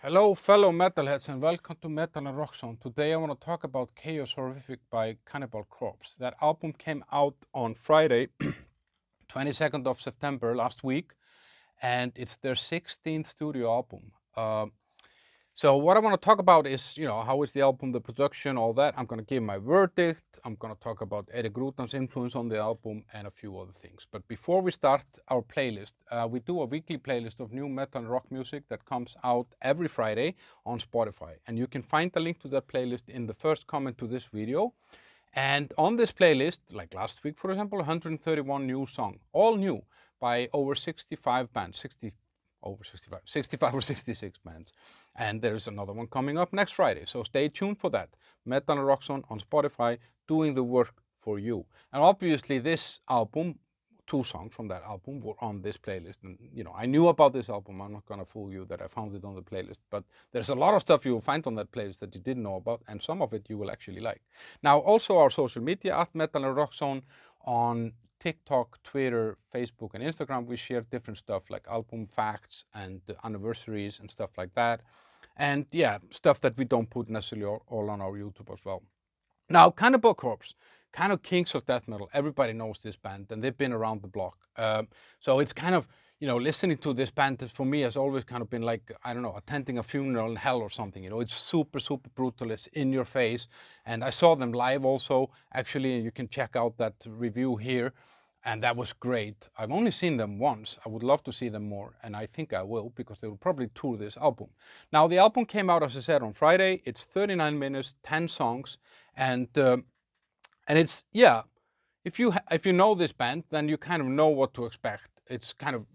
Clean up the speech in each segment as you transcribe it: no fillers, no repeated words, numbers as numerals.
Hello fellow metalheads and welcome to Metal and Rock Zone. Today I want to talk about Chaos Horrific by Cannibal Corpse. That album came out on Friday, 22nd of September last week, and it's their 16th studio album. So what I want to talk about is, how is the album, the production, all that. I'm going to give my verdict. I'm going to talk about Erik Rutan's influence on the album and a few other things. But before we start our playlist, we do a weekly playlist of new metal and rock music that comes out every Friday on Spotify. And you can find the link to that playlist in the first comment to this video. And on this playlist, like last week, for example, 131 new songs, all new by over 65 bands, 65 or 66 bands. And there's another one coming up next Friday, so stay tuned for that. Metal and Rock Zone on Spotify, doing the work for you. And obviously this album, 2 songs from that album were on this playlist. And I knew about this album. I'm not gonna fool you that I found it on the playlist, but there's a lot of stuff you will find on that playlist that you didn't know about, and some of it you will actually like. Now, also our social media at Metal and Rock Zone on TikTok, Twitter, Facebook, and Instagram. We share different stuff like album facts and anniversaries and stuff like that. And yeah, stuff that we don't put necessarily all on our YouTube as well. Now, Cannibal Corpse, kind of kings of death metal. Everybody knows this band, and they've been around the block. So it's kind of, listening to this band for me has always kind of been like, I don't know, attending a funeral in hell or something. It's super, super brutal. It's in your face. And I saw them live also, actually, and you can check out that review here. And that was great. I've only seen them once. I would love to see them more, and I think I will, because they will probably tour this album. Now, the album came out, as I said, on Friday. It's 39 minutes, 10 songs, and it's, yeah, if you know this band, then you kind of know what to expect. It's kind of,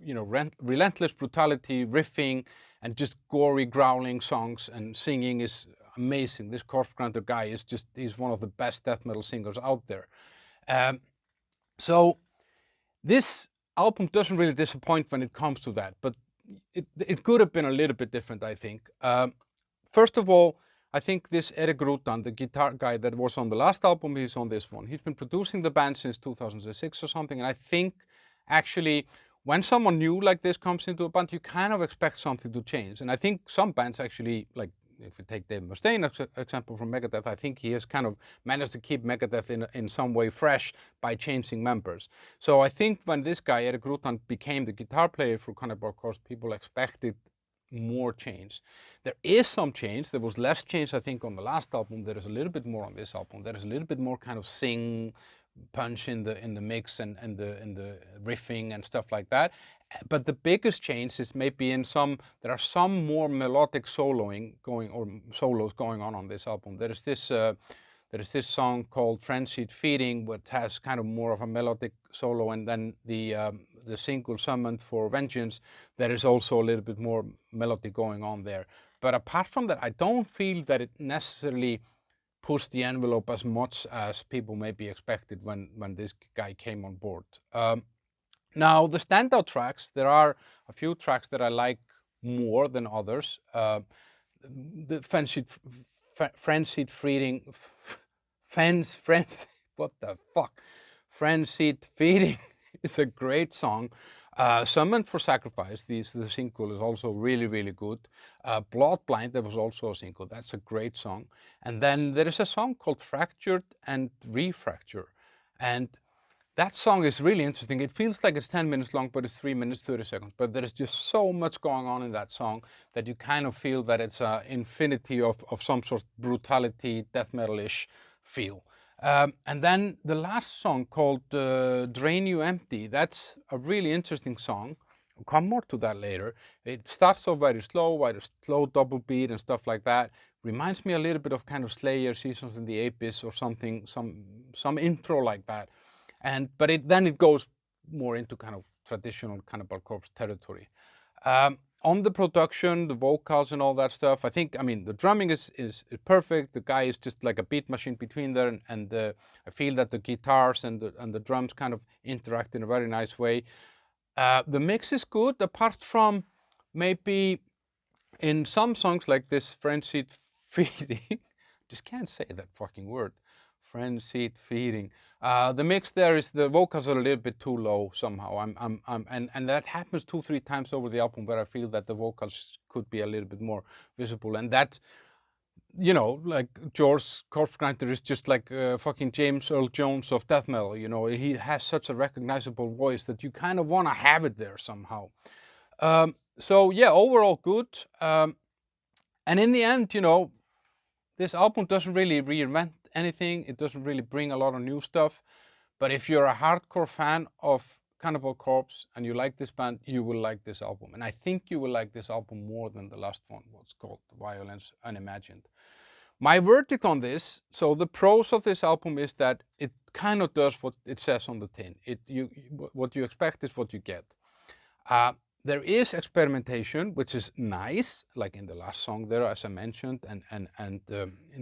relentless brutality, riffing, and just gory, growling songs, and singing is amazing. This Corpse Grinder guy is he's one of the best death metal singers out there. So this album doesn't really disappoint when it comes to that, but it could have been a little bit different, I think. First of all, I think this Erik Rutan, the guitar guy that was on the last album, he's on this one. He's been producing the band since 2006 or something, and I think actually when someone new like this comes into a band, you kind of expect something to change. And I think some bands actually, like if you take Dave Mustaine's example from Megadeth, I think he has kind of managed to keep Megadeth in some way fresh by changing members. So I think when this guy, Erik Rutan, became the guitar player for Cannibal Corpse, people expected more change. There is some change. There was less change, I think, on the last album. There is a little bit more on this album. There is a little bit more kind of sing, punch in the mix and the riffing and stuff like that. But the biggest change is maybe there are some more melodic solos going on this album. There is this song called Frenzied Feeding, which has kind of more of a melodic solo, and then the single Summoned for Vengeance, there is also a little bit more melody going on there. But apart from that, I don't feel that it necessarily pushed the envelope as much as people maybe expected when this guy came on board. Now, the standout tracks, there are a few tracks that I like more than others. The Frenzied Feeding, what the fuck? Frenzied Feeding is a great song. Summoned for Sacrifice, the single, is also really, really good. Bloodblind, there was also a single. That's a great song. And then there is a song called Fractured and Refracture. And that song is really interesting. It feels like it's 10 minutes long, but it's 3 minutes, 30 seconds. But there is just so much going on in that song that you kind of feel that it's an infinity of some sort of brutality, death metal-ish feel. And then the last song called Drain You Empty, that's a really interesting song. I'll come more to that later. It starts off very slow double beat and stuff like that. Reminds me a little bit of kind of Slayer, Seasons in the Abyss or something, some intro like that. But then it goes more into kind of traditional Cannibal Corpse territory. On the production, the vocals and all that stuff, the drumming is perfect. The guy is just like a beat machine between there, and I feel that the guitars and the drums kind of interact in a very nice way. The mix is good, apart from maybe in some songs like this Frenzied Feeding, just can't say that fucking word. Frenzied feeding. The mix there is the vocals are a little bit too low somehow. And that happens 2-3 times over the album where I feel that the vocals could be a little bit more visible. And that's, you know, like George Corpse Grinder is just like fucking James Earl Jones of death metal. You know, he has such a recognizable voice that you kind of want to have it there somehow. So yeah, overall good. And in the end, you know, this album doesn't really reinvent anything. It doesn't really bring a lot of new stuff. But if you're a hardcore fan of Cannibal Corpse and you like this band, you will like this album. And I think you will like this album more than the last one, what's called Violence Unimagined. My verdict on this, so the pros of this album is that it kind of does what it says on the tin. What you expect is what you get. There is experimentation, which is nice, like in the last song there, as I mentioned, and in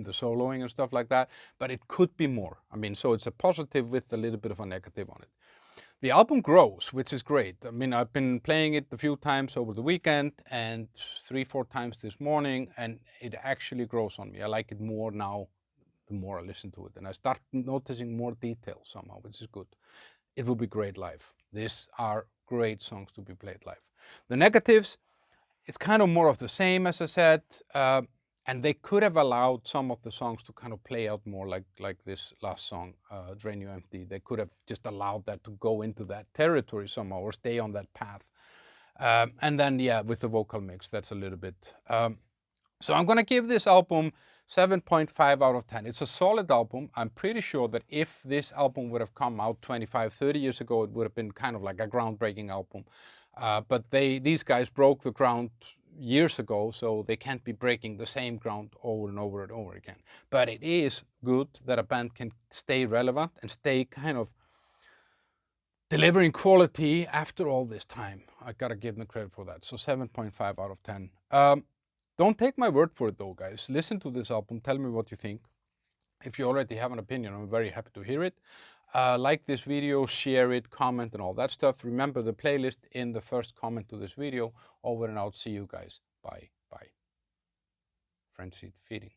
the soloing and stuff like that, but it could be more. I mean, so it's a positive with a little bit of a negative on it. The album grows, which is great. I mean, I've been playing it a few times over the weekend and 3-4 times this morning, and it actually grows on me. I like it more now the more I listen to it, and I start noticing more details somehow, which is good. It will be great live. These are great songs to be played live. The negatives, it's kind of more of the same, as I said, and they could have allowed some of the songs to kind of play out more like this last song, Drain You Empty. They could have just allowed that to go into that territory somehow or stay on that path. And then, yeah, with the vocal mix, that's a little bit. So I'm going to give this album 7.5 out of 10. It's a solid album. I'm pretty sure that if this album would have come out 25, 30 years ago, it would have been kind of like a groundbreaking album. But these guys broke the ground years ago, so they can't be breaking the same ground over and over and over again. But it is good that a band can stay relevant and stay kind of delivering quality after all this time. I gotta give them credit for that. So 7.5 out of 10. Don't take my word for it though, guys. Listen to this album, tell me what you think. If you already have an opinion, I'm very happy to hear it. Like this video, share it, comment and all that stuff. Remember the playlist in the first comment to this video. Over and out. See you guys. Bye. Bye. Frenzied feeding.